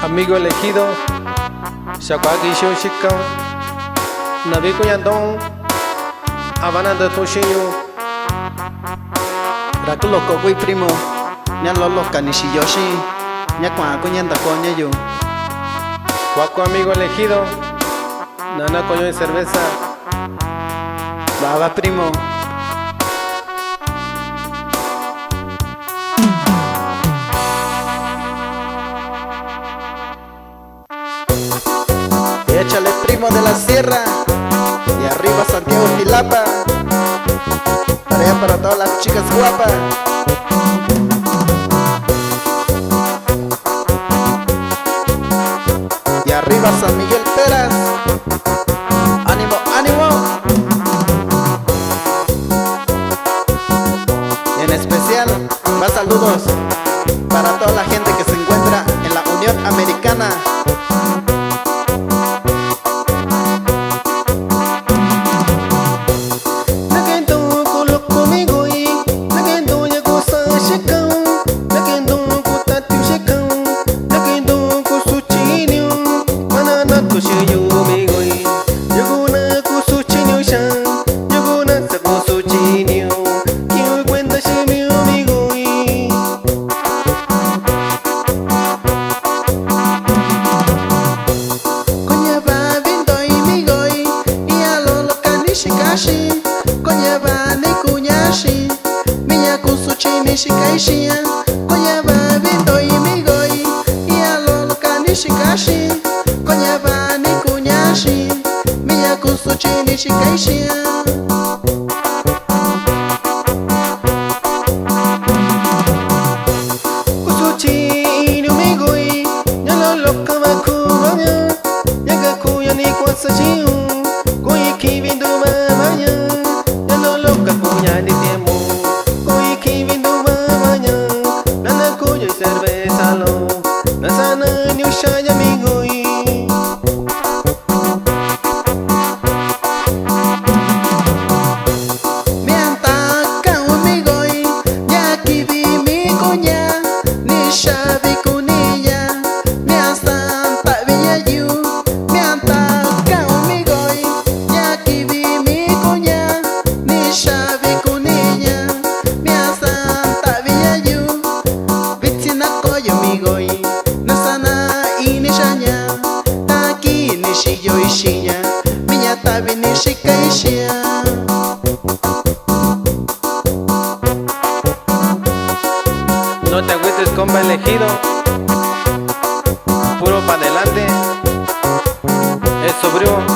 amigo elegido, Shakwaki Shoshika, Navico Yandon, Habana de Toshiyo, Rakulo Kokui primo, Nya Lolo Kanishiyoshi, Nya Kwa Kunyanda Konya yo. Waco amigo elegido, Nana coño de cerveza, Baba primo. Échale primo de la sierra y arriba Santiago Tilapa. Tarea para todas las chicas guapas. Y arriba San Miguel Peras. Ánimo, ánimo. Y en especial, más saludos para toda la gente que se encuentra en la Unión Americana. Shikaishia, Koyaba Vito y Migoi, y a Lolo Kanishikashi, Koyaba Nikunyashi, Miyakusuchi Nishikaishia. Kusuchi no Migoi, Yalolo Kamakuya, Yagakuya Nikwasajiu, Koyiki Vindu Mamaya, Yalolo Kakuya de Tiempo. Cerveza lo, nasana ni ushaya migoi. Mianta kau migoi, ya kivi mi kunya, ni shavi kuniya, mianta tak viyayu. Mianta kau migoi, ya kivi mi kunya, ni shavi kuniya, mianta tak viyayu. No te agüites compa elegido, puro pa' adelante, es sobrio.